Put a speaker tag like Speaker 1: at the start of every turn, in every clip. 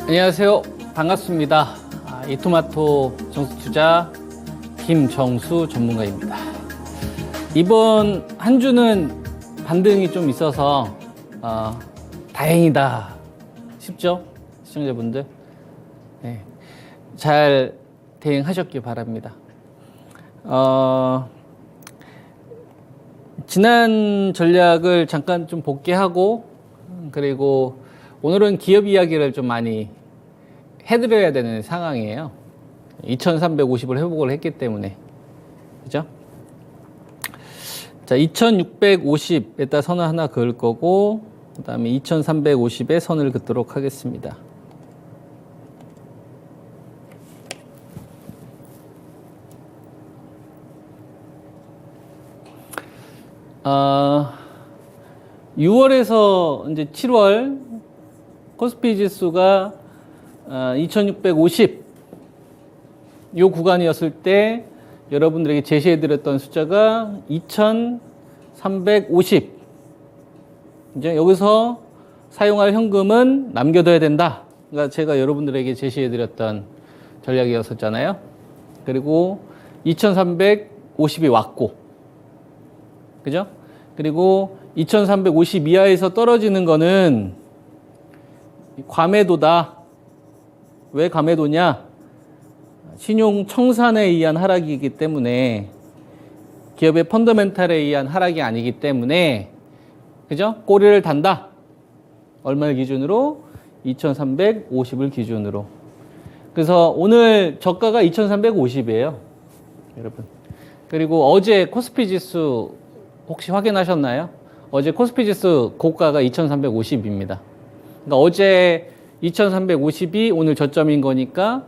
Speaker 1: 안녕하세요. 반갑습니다. 이토마토 정수투자 김정수 전문가입니다. 이번 한 주는 반등이 좀 있어서 다행이다 싶죠? 시청자분들. 네, 잘 대응하셨길 바랍니다. 지난 전략을 잠깐 좀 복귀하고, 그리고 오늘은 기업 이야기를 좀 많이 해드려야 되는 상황이에요. 2350을 회복을 했기 때문에. 그죠? 자, 2650에다 선을 하나 그을 거고, 그 다음에 2350에 선을 긋도록 하겠습니다. 아, 6월에서 이제 7월 코스피 지수가 2650 요 구간이었을 때 여러분들에게 제시해드렸던 숫자가 2350. 이제 여기서 사용할 현금은 남겨둬야 된다. 그러니까 제가 여러분들에게 제시해드렸던 전략이었었잖아요. 그리고 2350이 왔고, 그죠? 그리고 2350 이하에서 떨어지는 거는 과매도다. 왜 과매도냐? 신용 청산에 의한 하락이기 때문에, 기업의 펀더멘탈에 의한 하락이 아니기 때문에, 그죠? 꼬리를 단다. 얼마를 기준으로? 2350을 기준으로. 그래서 오늘 저가가 2350이에요. 여러분. 그리고 어제 코스피 지수 혹시 확인하셨나요? 어제 코스피 지수 고가가 2350입니다. 그러니까 어제 2350이 오늘 저점인 거니까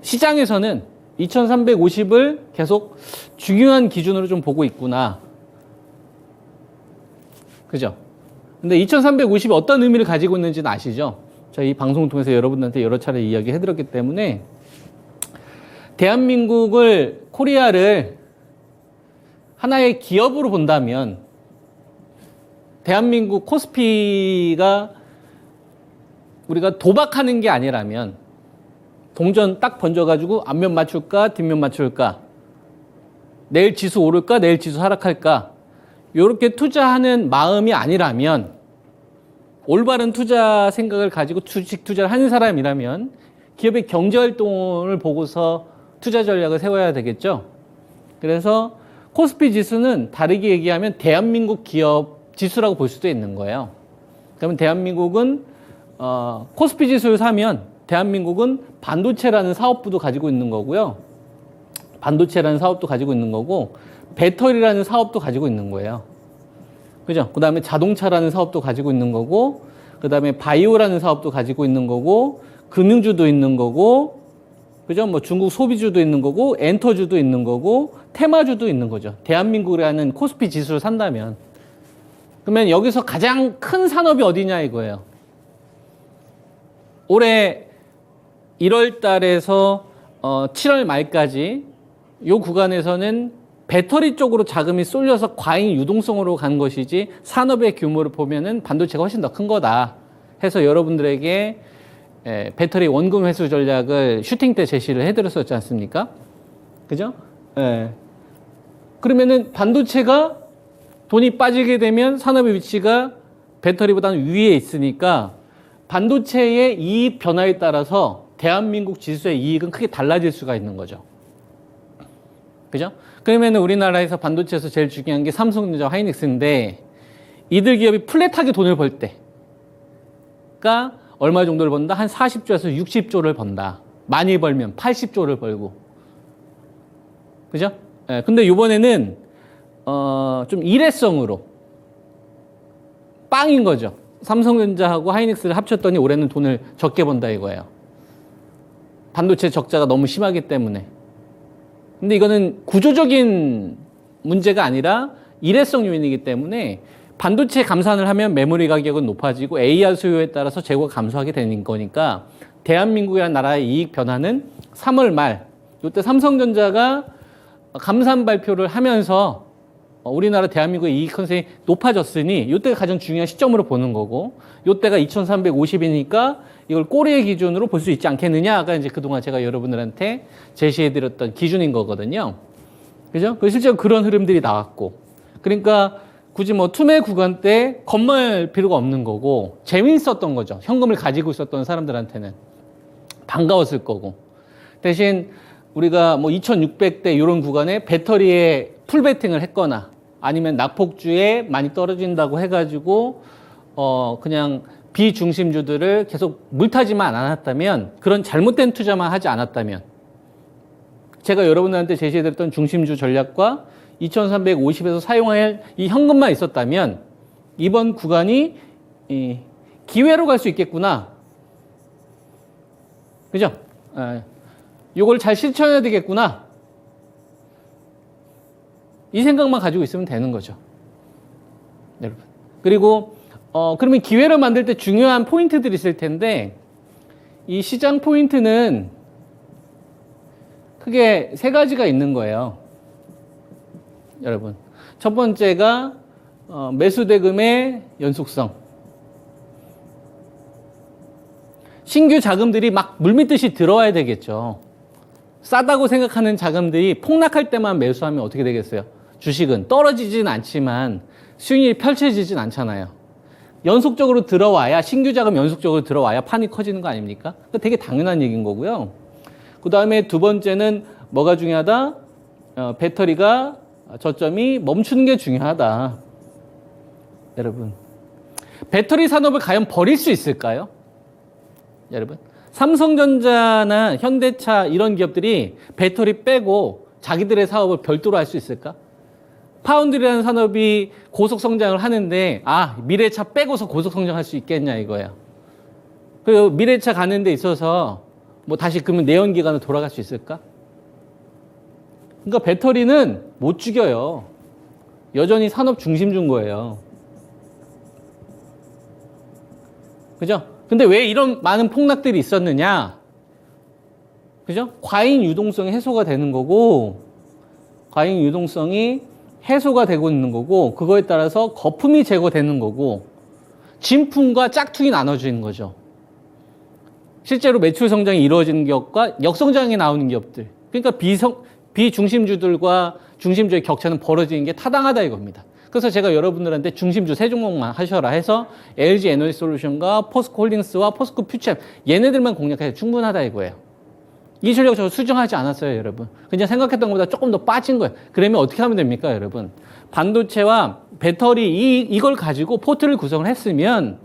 Speaker 1: 시장에서는 2350을 계속 중요한 기준으로 좀 보고 있구나. 그죠? 근데 2350이 어떤 의미를 가지고 있는지는 아시죠? 저희 방송을 통해서 여러분들한테 여러 차례 이야기해드렸기 때문에, 대한민국을, 코리아를 하나의 기업으로 본다면, 대한민국 코스피가 우리가 도박하는 게 아니라면, 동전 딱 번져가지고 앞면 맞출까, 뒷면 맞출까, 내일 지수 오를까, 내일 지수 하락할까, 이렇게 투자하는 마음이 아니라면, 올바른 투자 생각을 가지고 주식 투자를 하는 사람이라면 기업의 경제활동을 보고서 투자 전략을 세워야 되겠죠. 그래서 코스피 지수는 다르게 얘기하면 대한민국 기업 지수라고 볼 수도 있는 거예요. 그러면 대한민국은 코스피 지수를 사면 대한민국은 반도체라는 사업부도 가지고 있는 거고요. 반도체라는 사업도 가지고 있는 거고, 배터리라는 사업도 가지고 있는 거예요. 그죠? 그 다음에 자동차라는 사업도 가지고 있는 거고, 그 다음에 바이오라는 사업도 가지고 있는 거고, 금융주도 있는 거고, 그죠? 뭐 중국 소비주도 있는 거고, 엔터주도 있는 거고, 테마주도 있는 거죠. 대한민국이라는 코스피 지수를 산다면. 그러면 여기서 가장 큰 산업이 어디냐 이거예요. 올해 1월 달에서 7월 말까지 이 구간에서는 배터리 쪽으로 자금이 쏠려서 과잉 유동성으로 간 것이지, 산업의 규모를 보면은 반도체가 훨씬 더 큰 거다 해서 여러분들에게 배터리 원금 회수 전략을 슈팅 때 제시를 해드렸었지 않습니까? 그죠? 그러면은 반도체가 돈이 빠지게 되면 산업의 위치가 배터리보다는 위에 있으니까 반도체의 이익 변화에 따라서 대한민국 지수의 이익은 크게 달라질 수가 있는 거죠. 그죠? 그러면 우리나라에서 반도체에서 제일 중요한 게 삼성전자, 하이닉스인데, 이들 기업이 플랫하게 돈을 벌 때가 얼마 정도를 번다? 한 40조에서 60조를 번다. 많이 벌면 80조를 벌고. 그죠? 근데 이번에는 좀 일회성으로 빵인 거죠. 삼성전자하고 하이닉스를 합쳤더니 올해는 돈을 적게 번다 이거예요. 반도체 적자가 너무 심하기 때문에. 근데 이거는 구조적인 문제가 아니라 일회성 요인이기 때문에, 반도체 감산을 하면 메모리 가격은 높아지고 AR 수요에 따라서 재고가 감소하게 되는 거니까, 대한민국이라는 나라의 이익 변화는 3월 말, 이때 삼성전자가 감산 발표를 하면서 우리나라 대한민국의 이익 컨셉이 높아졌으니 이때가 가장 중요한 시점으로 보는 거고 이때가 2350이니까 이걸 꼬리의 기준으로 볼 수 있지 않겠느냐가 이제 그동안 제가 여러분들한테 제시해드렸던 기준인 거거든요. 그죠? 실제로 그런 흐름들이 나왔고 그러니까 굳이 뭐 투매 구간 때 겁말 필요가 없는 거고 재미있었던 거죠. 현금을 가지고 있었던 사람들한테는 반가웠을 거고 대신 우리가 뭐 2600대 이런 구간에 배터리에 풀베팅을 했거나 아니면 낙폭주에 많이 떨어진다고 해가지고 그냥 비중심주들을 계속 물타지만 않았다면 그런 잘못된 투자만 하지 않았다면 제가 여러분들한테 제시해드렸던 중심주 전략과 2350에서 사용할 이 현금만 있었다면 이번 구간이 기회로 갈 수 있겠구나. 그죠? 이걸 잘 실천해야 되겠구나. 이 생각만 가지고 있으면 되는 거죠. 여러분. 그리고 그러면 기회를 만들 때 중요한 포인트들이 있을 텐데 이 시장 포인트는 크게 세 가지가 있는 거예요. 여러분. 첫 번째가 매수 대금의 연속성. 신규 자금들이 막 물밀듯이 들어와야 되겠죠. 싸다고 생각하는 자금들이 폭락할 때만 매수하면 어떻게 되겠어요? 주식은 떨어지진 않지만 수익률이 펼쳐지진 않잖아요. 연속적으로 들어와야 신규 자금 연속적으로 들어와야 판이 커지는 거 아닙니까? 되게 당연한 얘기인 거고요. 그 다음에 두 번째는 뭐가 중요하다? 배터리가 저점이 멈추는 게 중요하다. 여러분, 배터리 산업을 과연 버릴 수 있을까요? 여러분, 삼성전자나 현대차 이런 기업들이 배터리 빼고 자기들의 사업을 별도로 할 수 있을까? 파운드리라는 산업이 고속 성장을 하는데 미래차 빼고서 고속 성장할 수 있겠냐 이거야. 그리고 미래차 가는 데 있어서 뭐 다시 그러면 내연기관으로 돌아갈 수 있을까? 그러니까 배터리는 못 죽여요. 여전히 산업 중심주인 거예요. 그죠? 근데 왜 이런 많은 폭락들이 있었느냐? 그죠? 과잉 유동성이 해소가 되는 거고, 과잉 유동성이 해소가 되고 있는 거고, 그거에 따라서 거품이 제거되는 거고, 진품과 짝퉁이 나눠지는 거죠. 실제로 매출 성장이 이루어지는 기업과 역성장이 나오는 기업들. 그러니까 비중심주들과 중심주의 격차는 벌어지는 게 타당하다 이겁니다. 그래서 제가 여러분들한테 중심주 세 종목만 하셔라 해서 LG 에너지 솔루션과 포스코 홀딩스와 포스코 퓨처엠 얘네들만 공략해도 충분하다 이거예요. 이 전략 저 수정하지 않았어요, 여러분. 그냥 생각했던 것보다 조금 더 빠진 거예요. 그러면 어떻게 하면 됩니까, 여러분? 반도체와 배터리 이걸 가지고 포트를 구성을 했으면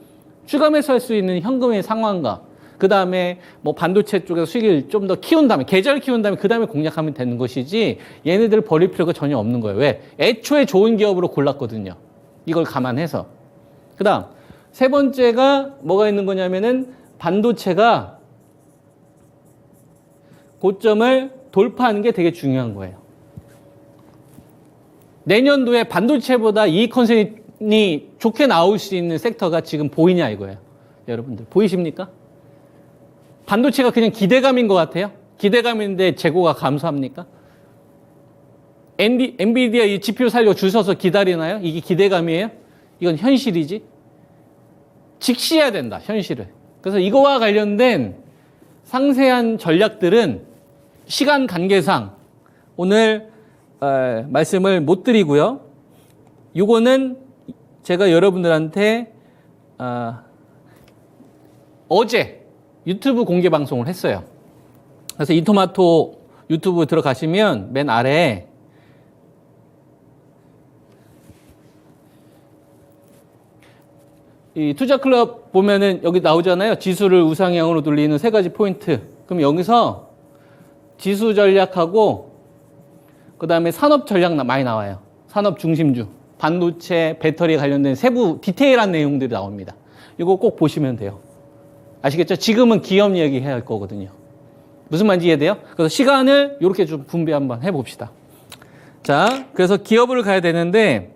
Speaker 1: 추가 매수할 수 있는 현금의 상황과 그 다음에 뭐 반도체 쪽에서 수익을 좀 더 키운 다음에 계좌를 키운 다음에 그 다음에 공략하면 되는 것이지 얘네들을 버릴 필요가 전혀 없는 거예요. 왜? 애초에 좋은 기업으로 골랐거든요. 이걸 감안해서. 그 다음 세 번째가 뭐가 있는 거냐면은 반도체가 고점을 돌파하는 게 되게 중요한 거예요. 내년도에 반도체보다 이익 컨셉이 좋게 나올 수 있는 섹터가 지금 보이냐 이거예요. 여러분들 보이십니까? 반도체가 그냥 기대감인 것 같아요. 기대감인데 재고가 감소합니까? 엔비디아 이 GPU 살려고 줄 서서 기다리나요? 이게 기대감이에요? 이건 현실이지. 직시해야 된다, 현실을. 그래서 이거와 관련된 상세한 전략들은 시간 관계상 오늘 말씀을 못 드리고요. 이거는 제가 여러분들한테 어제 유튜브 공개 방송을 했어요. 그래서 이토마토 유튜브 들어가시면 맨 아래에 이 투자 클럽 보면은 여기 나오잖아요. 지수를 우상향으로 돌리는 세 가지 포인트. 그럼 여기서 지수 전략하고 그 다음에 산업 전략 많이 나와요. 산업 중심주, 반도체, 배터리에 관련된 세부 디테일한 내용들이 나옵니다. 이거 꼭 보시면 돼요. 아시겠죠? 지금은 기업 이야기 해야 할 거거든요. 무슨 말인지 이해돼요? 그래서 시간을 이렇게 좀 분배 한번 해봅시다. 자, 그래서 기업을 가야 되는데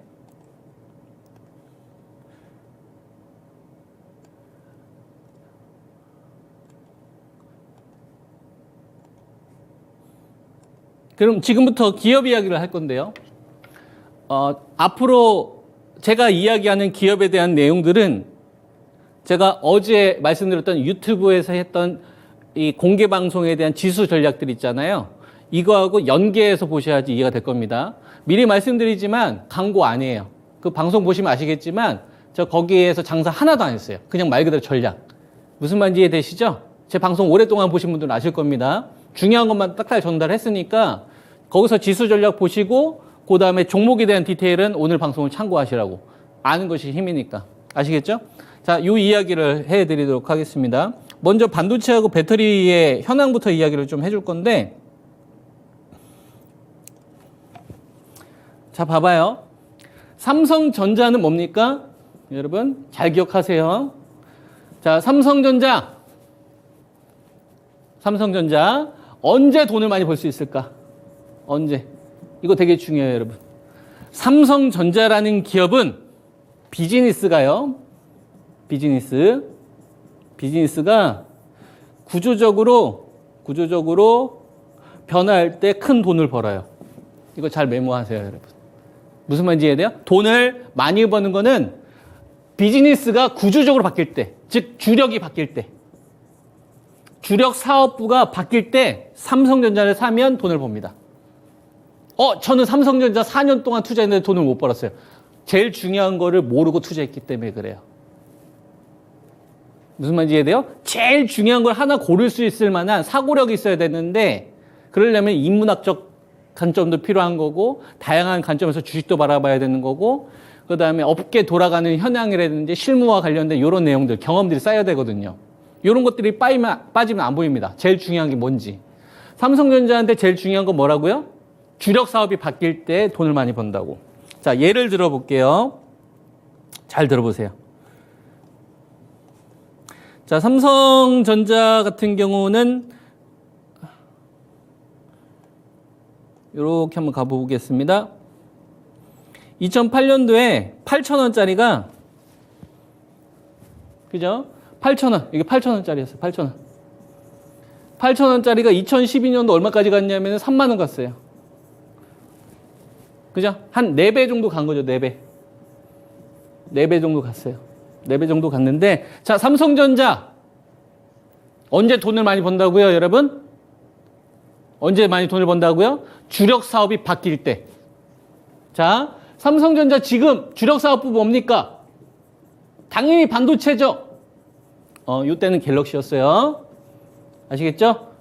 Speaker 1: 그럼 지금부터 기업 이야기를 할 건데요. 앞으로 제가 이야기하는 기업에 대한 내용들은 제가 어제 말씀드렸던 유튜브에서 했던 이 공개 방송에 대한 지수 전략들 있잖아요. 이거하고 연계해서 보셔야지 이해가 될 겁니다. 미리 말씀드리지만 광고 아니에요. 그 방송 보시면 아시겠지만 저 거기에서 장사 하나도 안 했어요. 그냥 말 그대로 전략. 무슨 말인지 이해되시죠? 제 방송 오랫동안 보신 분들은 아실 겁니다. 중요한 것만 딱딱 전달했으니까 거기서 지수 전략 보시고 그 다음에 종목에 대한 디테일은 오늘 방송을 참고하시라고. 아는 것이 힘이니까. 아시겠죠? 자, 이 이야기를 해드리도록 하겠습니다. 먼저 반도체하고 배터리의 현황부터 이야기를 좀 해줄 건데, 자, 봐봐요. 삼성전자는 뭡니까? 여러분, 잘 기억하세요. 자, 삼성전자. 언제 돈을 많이 벌 수 있을까? 언제? 이거 되게 중요해요, 여러분. 삼성전자라는 기업은 비즈니스가요. 비즈니스가 구조적으로 변화할 때 큰 돈을 벌어요. 이거 잘 메모하세요, 여러분. 무슨 말인지 이해돼요? 돈을 많이 버는 거는 비즈니스가 구조적으로 바뀔 때, 즉 주력이 바뀔 때, 주력 사업부가 바뀔 때 삼성전자를 사면 돈을 법니다. 저는 삼성전자 4년 동안 투자했는데 돈을 못 벌었어요. 제일 중요한 거를 모르고 투자했기 때문에 그래요. 무슨 말인지 이해돼요? 제일 중요한 걸 하나 고를 수 있을 만한 사고력이 있어야 되는데, 그러려면 인문학적 관점도 필요한 거고, 다양한 관점에서 주식도 바라봐야 되는 거고, 그 다음에 업계 돌아가는 현황이라든지 실무와 관련된 이런 내용들, 경험들이 쌓여야 되거든요. 이런 것들이 빠지면 안 보입니다. 제일 중요한 게 뭔지. 삼성전자한테 제일 중요한 건 뭐라고요? 주력 사업이 바뀔 때 돈을 많이 번다고. 자, 예를 들어 볼게요. 잘 들어보세요. 자, 삼성전자 같은 경우는 이렇게 한번 가보겠습니다. 2008년도에 8,000원짜리가, 그죠? 8,000원. 이게 8,000원짜리였어요. 8,000원. 8,000원짜리가 2012년도 얼마까지 갔냐면 3만 원 갔어요. 그죠? 한 4배 정도 간 거죠. 4배. 4배 정도 갔어요. 4배 정도 갔는데, 자, 삼성전자 언제 돈을 많이 번다고요, 여러분? 언제 많이 돈을 번다고요? 주력 사업이 바뀔 때. 자, 삼성전자 지금 주력 사업부 뭡니까? 당연히 반도체죠. 이때는 갤럭시였어요. 아시겠죠?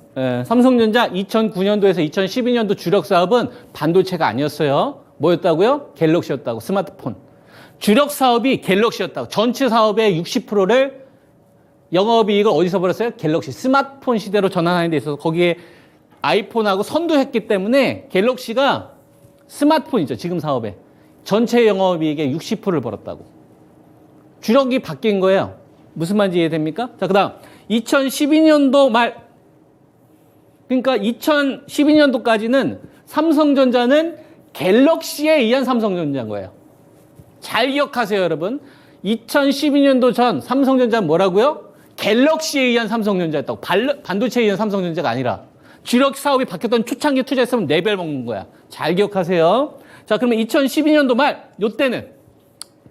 Speaker 1: 삼성전자 2009년도에서 2012년도 주력 사업은 반도체가 아니었어요. 뭐였다고요? 갤럭시였다고. 스마트폰. 주력 사업이 갤럭시였다고. 전체 사업의 60%를 영업이익을 어디서 벌었어요? 갤럭시. 스마트폰 시대로 전환하는 데 있어서 거기에 아이폰하고 선두했기 때문에 갤럭시가 스마트폰이죠. 지금 사업에. 전체 영업이익의 60%를 벌었다고. 주력이 바뀐 거예요. 무슨 말인지 이해됩니까? 자, 그 다음 2012년도 말, 그러니까 2012년도까지는 삼성전자는 갤럭시에 의한 삼성전자인 거예요. 잘 기억하세요, 여러분. 2012년도 전 삼성전자는 뭐라고요? 갤럭시에 의한 삼성전자였다고. 반도체에 의한 삼성전자가 아니라. 주력 사업이 바뀌었던 초창기 투자했으면 4배 먹는 거야. 잘 기억하세요. 자, 그러면 2012년도 말, 요때는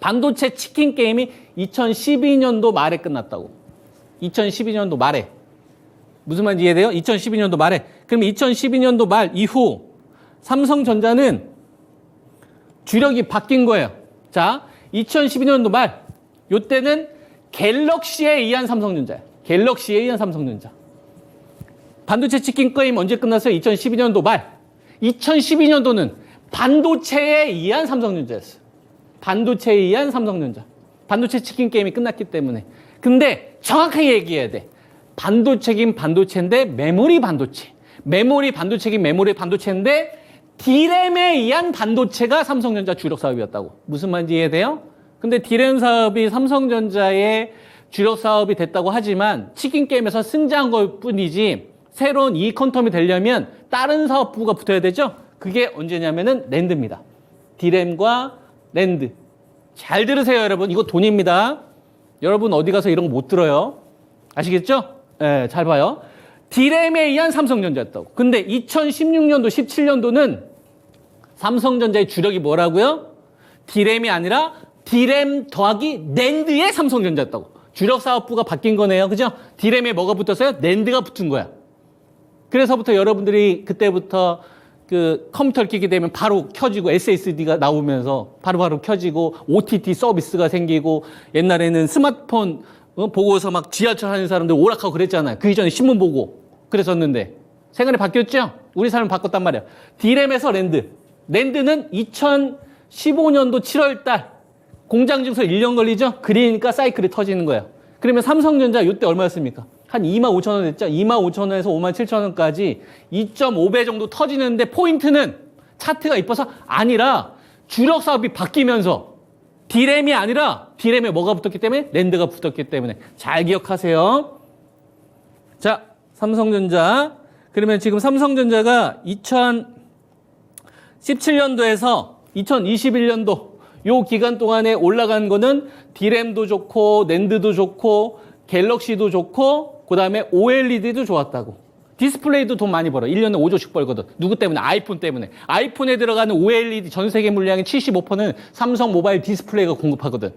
Speaker 1: 반도체 치킨 게임이 2012년도 말에 끝났다고. 2012년도 말에. 무슨 말인지 이해돼요? 2012년도 말에. 그럼 2012년도 말 이후 삼성전자는 주력이 바뀐 거예요. 자, 2012년도 말, 요때는 갤럭시에 의한 삼성전자예요. 갤럭시에 의한 삼성전자. 반도체 치킨 게임 언제 끝났어요? 2012년도 말. 2012년도는 반도체에 의한 삼성전자였어요. 반도체에 의한 삼성전자. 반도체 치킨 게임이 끝났기 때문에. 근데 정확하게 얘기해야 돼. 반도체긴 반도체인데 메모리 반도체. 메모리 반도체긴 메모리 반도체인데 디램에 의한 반도체가 삼성전자 주력 사업이었다고. 무슨 말인지 이해돼요? 근데 디램 사업이 삼성전자의 주력 사업이 됐다고 하지만 치킨 게임에서 승자한 것 뿐이지 새로운 이익 퀀텀이 되려면 다른 사업부가 붙어야 되죠? 그게 언제냐면은 랜드입니다. 디램과 랜드. 잘 들으세요, 여러분. 이거 돈입니다. 여러분 어디 가서 이런 거 못 들어요. 아시겠죠? 네, 잘 봐요. 디램에 의한 삼성전자였다고. 근데 2016년도, 17년도는 삼성전자의 주력이 뭐라고요? D램이 아니라 D램 더하기 낸드의 삼성전자였다고. 주력 사업부가 바뀐 거네요. 그죠? D램에 뭐가 붙었어요? 낸드가 붙은 거야. 그래서부터 여러분들이 그때부터 그 컴퓨터를 끼게 되면 바로 켜지고 SSD가 나오면서 바로바로 켜지고 OTT 서비스가 생기고 옛날에는 스마트폰 보고서 막 지하철 하는 사람들 오락하고 그랬잖아요. 그 이전에 신문 보고 그랬었는데 생활이 바뀌었죠? 우리 삶을 바꿨단 말이야. D램에서 낸드. 낸드는 2015년도 7월 달 공장 증설 1년 걸리죠? 그러니까 사이클이 터지는 거예요. 그러면 삼성전자 이때 얼마였습니까? 한 25,000원 됐죠? 25,000원에서 57,000원까지 2.5배 정도 터지는데 포인트는 차트가 이뻐서 아니라 주력 사업이 바뀌면서 D램이 아니라 D램에 뭐가 붙었기 때문에? 낸드가 붙었기 때문에. 잘 기억하세요. 자, 삼성전자. 그러면 지금 삼성전자가 2017년도에서 2021년도 요 기간 동안에 올라간 거는 D램도 좋고 낸드도 좋고 갤럭시도 좋고 그다음에 OLED도 좋았다고. 디스플레이도 돈 많이 벌어. 1년에 5조씩 벌거든. 누구 때문에? 아이폰 때문에. 아이폰에 들어가는 OLED 전 세계 물량의 75%는 삼성 모바일 디스플레이가 공급하거든.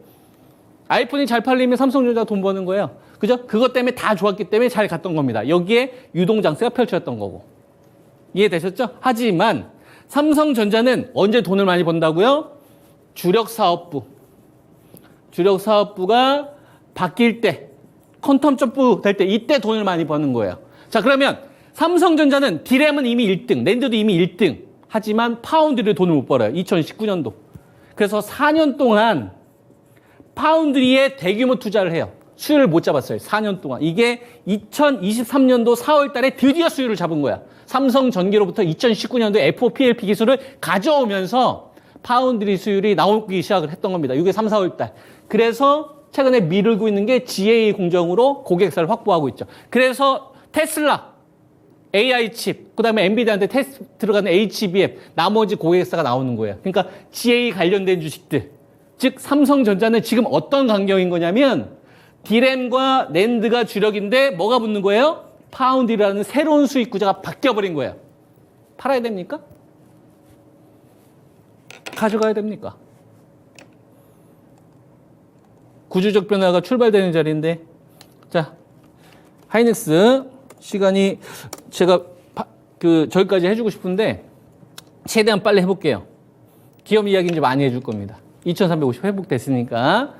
Speaker 1: 아이폰이 잘 팔리면 삼성전자가 돈 버는 거예요. 그죠? 그것 때문에 다 좋았기 때문에 잘 갔던 겁니다. 여기에 유동장세가 펼쳐졌던 거고. 이해되셨죠? 하지만 삼성전자는 언제 돈을 많이 번다고요? 주력 사업부가 바뀔 때, 퀀텀 점프 될 때 이때 돈을 많이 버는 거예요. 자, 그러면 삼성전자는 D램은 이미 1등, 낸드도 이미 1등. 하지만 파운드리에 돈을 못 벌어요. 2019년도. 그래서 4년 동안 파운드리에 대규모 투자를 해요. 수요를 못 잡았어요. 4년 동안. 이게 2023년도 4월 달에 드디어 수요를 잡은 거야. 삼성전기로부터 2019년도에 FOPLP 기술을 가져오면서 파운드리 수율이 나오기 시작을 했던 겁니다. 이게 3, 4월 달. 그래서 최근에 미루고 있는 게 GA 공정으로 고객사를 확보하고 있죠. 그래서 테슬라, AI 칩, 그다음에 엔비디아한테 들어가는 HBM, 나머지 고객사가 나오는 거예요. 그러니까 GA 관련된 주식들. 즉 삼성전자는 지금 어떤 광경인 거냐면 D램과 낸드가 주력인데 뭐가 붙는 거예요? 파운드리라는 새로운 수익 구조가 바뀌어버린 거예요. 팔아야 됩니까? 가져가야 됩니까? 구조적 변화가 출발되는 자리인데, 자, 하이닉스 시간이 제가 저기까지 해주고 싶은데 최대한 빨리 해볼게요. 기업 이야기 이제 많이 해줄 겁니다. 2350 회복됐으니까.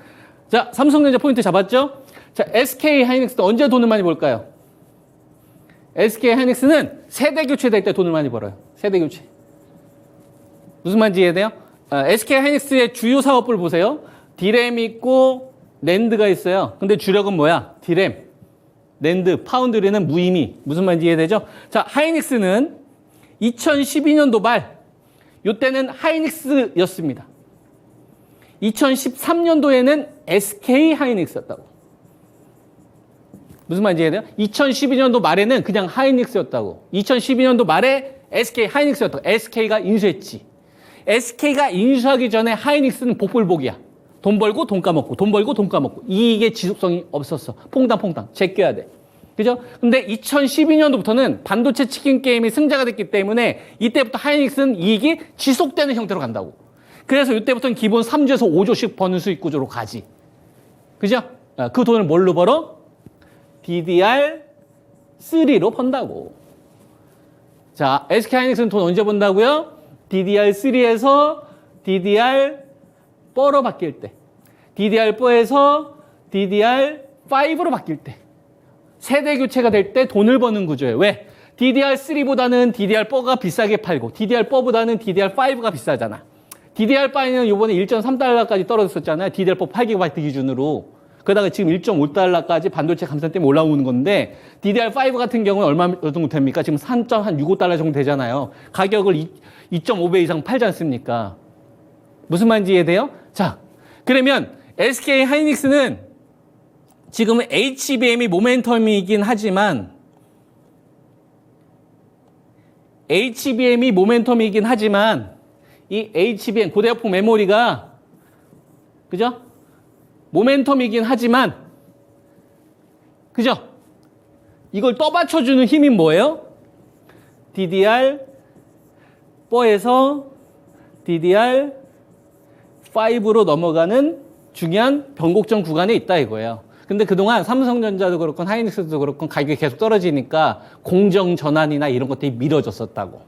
Speaker 1: 자, 삼성전자 포인트 잡았죠? 자, SK 하이닉스도 언제 돈을 많이 벌까요? SK 하이닉스는 세대 교체될 때 돈을 많이 벌어요. 세대 교체. 무슨 말인지 이해돼요? SK 하이닉스의 주요 사업부를 보세요. D램이 있고 낸드가 있어요. 근데 주력은 뭐야? D램, 낸드, 파운드리는 무의미. 무슨 말인지 이해되죠? 자, 하이닉스는 2012년도 말, 이때는 하이닉스였습니다. 2013년도에는 SK 하이닉스였다고. 무슨 말인지 이해돼요? 2012년도 말에는 그냥 하이닉스였다고. 2012년도 말에 SK 하이닉스였다고. SK가 인수했지. SK가 인수하기 전에 하이닉스는 복불복이야. 돈 벌고 돈 까먹고, 돈 벌고 돈 까먹고. 이게 지속성이 없었어. 퐁당퐁당. 제껴야 돼. 그죠? 근데 2012년도부터는 반도체 치킨 게임이 승자가 됐기 때문에 이때부터 하이닉스는 이익이 지속되는 형태로 간다고. 그래서 이때부터는 기본 3조에서 5조씩 버는 수익 구조로 가지. 그죠? 그 돈을 뭘로 벌어? DDR3로 번다고. 자, SK 하이닉스는 돈 언제 번다고요? DDR3에서 DDR4로 바뀔 때. DDR4에서 DDR5로 바뀔 때. 세대 교체가 될 때 돈을 버는 구조예요. 왜? DDR3보다는 DDR4가 비싸게 팔고 DDR4보다는 DDR5가 비싸잖아. DDR5는 이번에 1.3달러까지 떨어졌었잖아요. DDR4 8GB 기준으로. 그러다가 지금 1.5달러까지 반도체 감산 때문에 올라오는 건데 DDR5 같은 경우는 얼마 정도 됩니까? 지금 3.65달러 정도 되잖아요. 가격을 2.5배 이상 팔지 않습니까? 무슨 말인지 이해돼요? 자, 그러면 SK 하이닉스는 지금 HBM이 모멘텀이긴 하지만 이 HBM 고대역폭 메모리가 그죠? 모멘텀이긴 하지만 그죠? 이걸 떠받쳐주는 힘이 뭐예요? DDR4에서 DDR5 5로 넘어가는 중요한 변곡점 구간에 있다 이거예요. 근데 그동안 삼성전자도 그렇고 하이닉스도 그렇고 가격이 계속 떨어지니까 공정 전환이나 이런 것들이 미뤄졌었다고.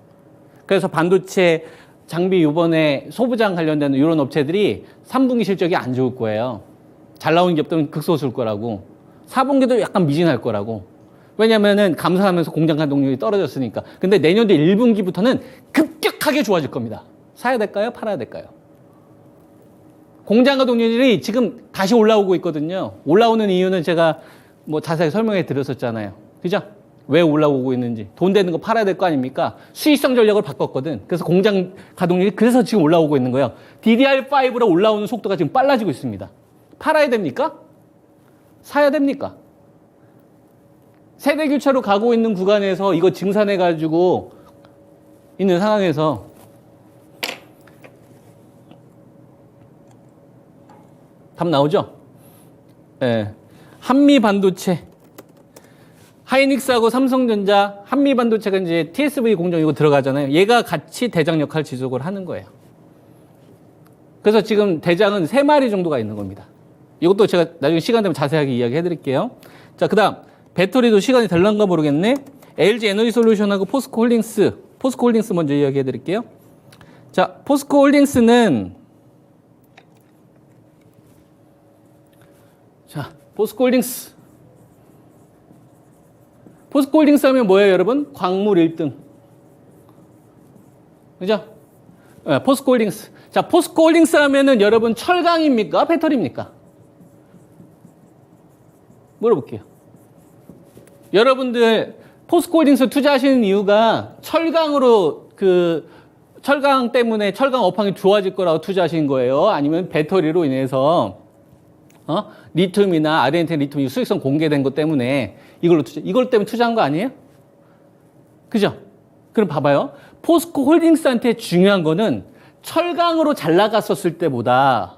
Speaker 1: 그래서 반도체 장비 이번에 소부장 관련된 이런 업체들이 3분기 실적이 안 좋을 거예요. 잘 나오는 기업들은 극소수일 거라고. 4분기도 약간 미진할 거라고. 왜냐면은 감사하면서 공장 가동률이 떨어졌으니까. 근데 내년도 1분기부터는 급격하게 좋아질 겁니다. 사야 될까요? 팔아야 될까요? 공장 가동률이 지금 다시 올라오고 있거든요. 올라오는 이유는 제가 뭐 자세히 설명해 드렸었잖아요. 그죠? 왜 올라오고 있는지. 돈 되는 거 팔아야 될 거 아닙니까? 수익성 전략을 바꿨거든. 그래서 공장 가동률이 그래서 지금 올라오고 있는 거예요. DDR5로 올라오는 속도가 지금 빨라지고 있습니다. 팔아야 됩니까? 사야 됩니까? 세대 교체로 가고 있는 구간에서 이거 증산해 가지고 있는 상황에서 답 나오죠? 예. 한미 반도체. 하이닉스하고 삼성전자, 한미 반도체가 이제 TSV 공정 이거 들어가잖아요. 얘가 같이 대장 역할 지속을 하는 거예요. 그래서 지금 대장은 3마리 정도가 있는 겁니다. 이것도 제가 나중에 시간 되면 자세하게 이야기해 드릴게요. 자, 그 다음, 배터리도 시간이 될란가 모르겠네. LG 에너지 솔루션하고 포스코 홀딩스. 포스코 홀딩스 먼저 이야기해 드릴게요. 자, 포스코 홀딩스는 자, 포스코 홀딩스. 포스코 홀딩스 하면 뭐예요, 여러분? 광물 1등. 그죠? 네, 포스코 홀딩스. 자, 포스코 홀딩스 하면은 여러분 철강입니까? 배터리입니까? 물어볼게요. 여러분들 포스코 홀딩스 투자하시는 이유가 철강으로 철강 때문에 철강 업황이 좋아질 거라고 투자하신 거예요? 아니면 배터리로 인해서 리튬이나 아르헨틴 리튬이 수익성 공개된 것 때문에 이걸 때문에 투자한 거 아니에요? 그죠? 그럼 봐봐요. 포스코 홀딩스한테 중요한 거는 철강으로 잘 나갔었을 때보다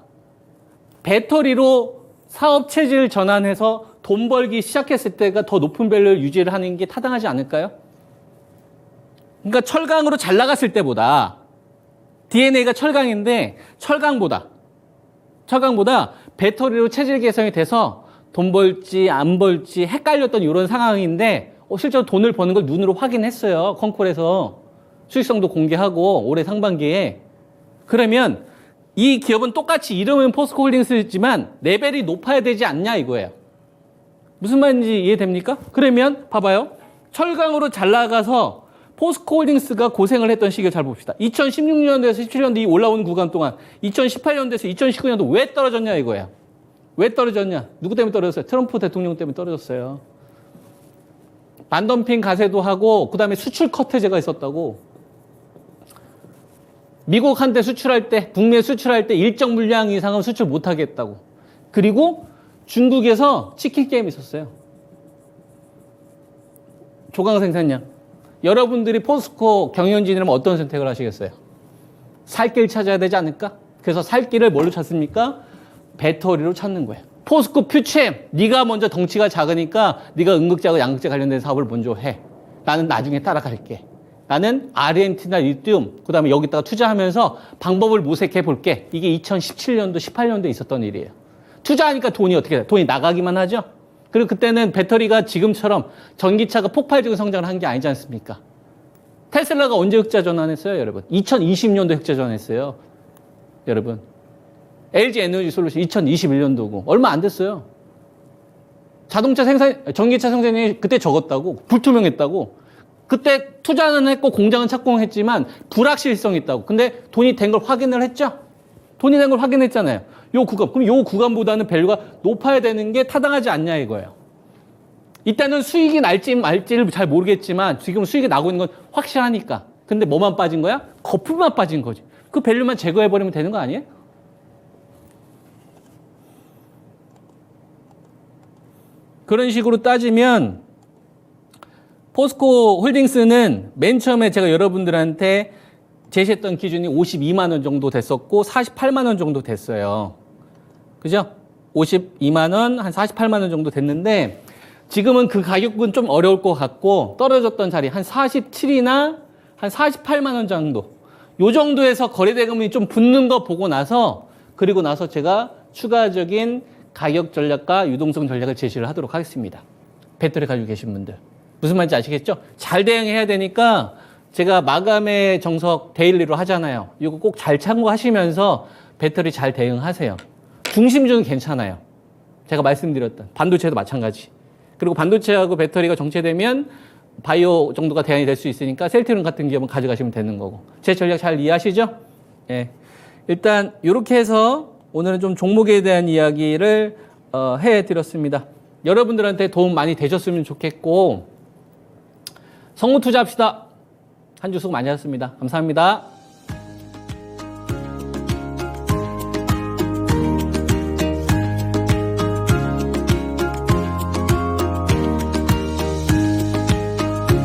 Speaker 1: 배터리로 사업 체질 전환해서 돈 벌기 시작했을 때가 더 높은 밸류를 유지를 하는 게 타당하지 않을까요? 그러니까 철강으로 잘 나갔을 때보다 DNA가 철강인데 철강보다 배터리로 체질 개선이 돼서 돈 벌지 안 벌지 헷갈렸던 이런 상황인데 실제로 돈을 버는 걸 눈으로 확인했어요. 컨콜에서 수익성도 공개하고 올해 상반기에. 그러면 이 기업은 똑같이 이름은 포스코 홀딩스지만 레벨이 높아야 되지 않냐 이거예요. 무슨 말인지 이해됩니까? 그러면 봐봐요. 철강으로 잘 나가서 포스코 홀딩스가 고생을 했던 시기를 잘 봅시다. 2016년도에서 17년도 이 올라오는 구간 동안 2018년도에서 2019년도 왜 떨어졌냐 이거예요. 왜 떨어졌냐? 누구 때문에 떨어졌어요? 트럼프 대통령 때문에 떨어졌어요. 반덤핑 가세도 하고 그다음에 수출 커트제가 있었다고. 미국한테 수출할 때, 북미에 수출할 때 일정 물량 이상은 수출 못하겠다고. 그리고 중국에서 치킨 게임이 있었어요. 조강 생산량. 여러분들이 포스코 경영진이라면 어떤 선택을 하시겠어요? 살 길 찾아야 되지 않을까? 그래서 살 길을 뭘로 찾습니까? 배터리로 찾는 거예요. 포스코 퓨챔, 네가 먼저 덩치가 작으니까 네가 음극재하고 양극재 관련된 사업을 먼저 해. 나는 나중에 따라갈게. 나는 아르헨티나 리튬, 그 다음에 여기다가 투자하면서 방법을 모색해 볼게. 이게 2017년도, 18년도에 있었던 일이에요. 투자하니까 돈이 어떻게 돼요? 돈이 나가기만 하죠? 그리고 그때는 배터리가 지금처럼 전기차가 폭발적인 성장을 한 게 아니지 않습니까? 테슬라가 언제 흑자 전환했어요, 여러분? 2020년도에 흑자 전환했어요. 여러분. LG 에너지 솔루션 2021년도고. 얼마 안 됐어요. 전기차 생산량이 그때 적었다고. 불투명했다고. 그때 투자는 했고 공장은 착공했지만 불확실성이 있다고. 근데 돈이 된 걸 확인을 했죠? 돈이 된 걸 확인했잖아요. 요 구간. 그럼 요 구간보다는 밸류가 높아야 되는 게 타당하지 않냐 이거예요. 이때는 수익이 날지 말지를 잘 모르겠지만 지금 수익이 나고 있는 건 확실하니까. 근데 뭐만 빠진 거야? 거품만 빠진 거지. 그 밸류만 제거해버리면 되는 거 아니에요? 그런 식으로 따지면 포스코 홀딩스는 맨 처음에 제가 여러분들한테 제시했던 기준이 52만 원 정도 됐었고 48만 원 정도 됐어요. 그죠? 52만 원, 한 48만 원 정도 됐는데 지금은 그 가격은 좀 어려울 것 같고 떨어졌던 자리 한 47이나 한 48만 원 정도. 요 정도에서 거래대금이 좀 붙는 거 보고 나서 그리고 나서 제가 추가적인 가격 전략과 유동성 전략을 제시를 하도록 하겠습니다. 배터리 가지고 계신 분들. 무슨 말인지 아시겠죠? 잘 대응해야 되니까 제가 마감의 정석 데일리로 하잖아요. 이거 꼭 잘 참고하시면서 배터리 잘 대응하세요. 중심주는 괜찮아요. 제가 말씀드렸던 반도체도 마찬가지. 그리고 반도체하고 배터리가 정체되면 바이오 정도가 대안이 될 수 있으니까 셀트리온 같은 기업은 가져가시면 되는 거고. 제 전략 잘 이해하시죠? 예. 일단 이렇게 해서 오늘은 좀 종목에 대한 이야기를 해드렸습니다. 여러분들한테 도움 많이 되셨으면 좋겠고 성우 투자합시다. 한 주 수고 많이 하셨습니다. 감사합니다.